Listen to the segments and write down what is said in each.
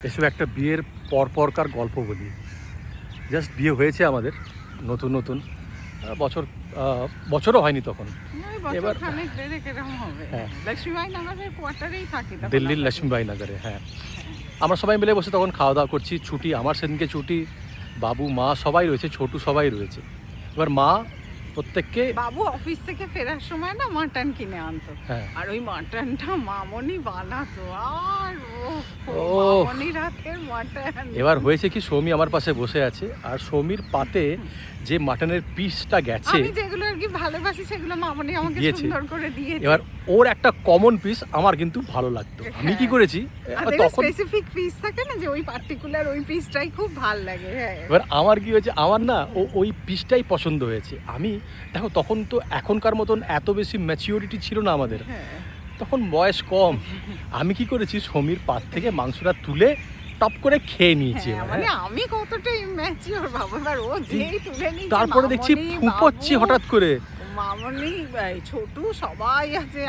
এসব একটা বিয়ের পরপরকার গল্প বলি। জাস্ট বিয়ে হয়েছে আমাদের নতুন নতুন, বছরও হয়নি তখন। এবার হ্যাঁ, দিল্লির লক্ষ্মীবাই নগরে। হ্যাঁ, আমরা সবাই মিলে বসে তখন খাওয়া দাওয়া করছি। ছুটি, আমার সেদিনকে ছুটি, বাবু মা সবাই রয়েছে, ছোটু সবাই রয়েছে। এবার মা প্রত্যেককে, বাবু অফিস থেকে ফেরার সময় না মাটন কিনে আনতো। হ্যাঁ, আর ওই মাটনটা মামনি বানাতো। আর মামনির হাতের মাটন। এবার হয়েছে কি, সৌমি আমার পাশে বসে আছে, আর সৌমির পাতে যে মাটনের পিসটা গেছে, আমি যেগুলো আর কি ভালোবাসি সেগুলো মামনি আমাকে সুন্দর করে দিয়েছে। এবার ওর একটা কমন পিস আমার কিন্তু ভালো লাগতো। আমি কি করেছি তখন স্পেসিফিক পিস থাকে না, যে ওই পার্টিকুলার ওই পিসটাই খুব ভালো লাগে। হ্যাঁ, এবার আমার কি হয়েছে, আমার না ওই পিসটাই পছন্দ হয়েছে। আমি দেখো, তখন তো এখনকার মতন এত বেশি ম্যাচিউরিটি ছিল না আমাদের, তখন বয়স কম। আমি কি করেছি, সমীর পাত থেকে মাংসটা তুলে টপ করে খেয়ে নিয়েছি। মানে আমি কতটা ইম্যাচিওর বাবা, এবার ও যেই তুলে নিয়েছে, তারপরে দেখছি ফুঁপোচ্ছি হঠাৎ করে। মামনি, ছোটু সবাই আছে।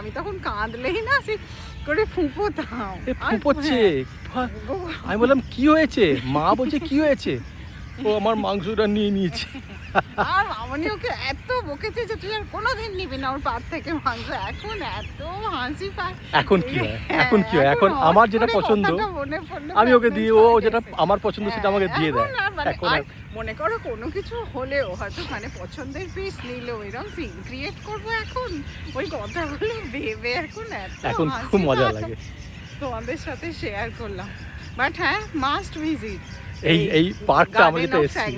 আমি তখন কাঁদলেই না সে করে ফুঁপোতাম, ফুঁপোচ্ছে। আমি বললাম কি হয়েছে, মা বলছে কি হয়েছে, ও আমার মাংসটা নিয়ে নিয়েছে। আর মামনি ওকে এত বকেছে যে তুই আর কোনোদিন নিবি না ওর পাত থেকে মাংস। এখন এত হাসি পায়। এখন কি হয়, এখন আমার যেটা পছন্দ আমি ওকে দিই, ও যেটা আমার পছন্দ সেটা আমাকে দিয়ে দেয়। এখন মনে করো কোনো কিছু হলেও হয়তো মানে পছন্দের পিস নিলেও এরকম সিন ক্রিয়েট করবো এখন, ওই কথাগুলো ভেবে এখন খুব মজা লাগে। তোমাদের সাথে শেয়ার করলাম। বাট হ্যাঁ, মাস্ট ভিজিট এই পার্কটা আমরা যেটা এসেছি,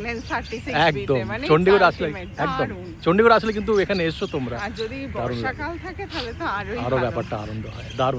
একদম চণ্ডীগড় আসলে, একদম চণ্ডীগড় আসলে কিন্তু এখানে এসছো তোমরা। আর যদি বর্ষাকাল থাকে তাহলে তো আরো ব্যাপারটা আনন্দ হয়, দারুণ।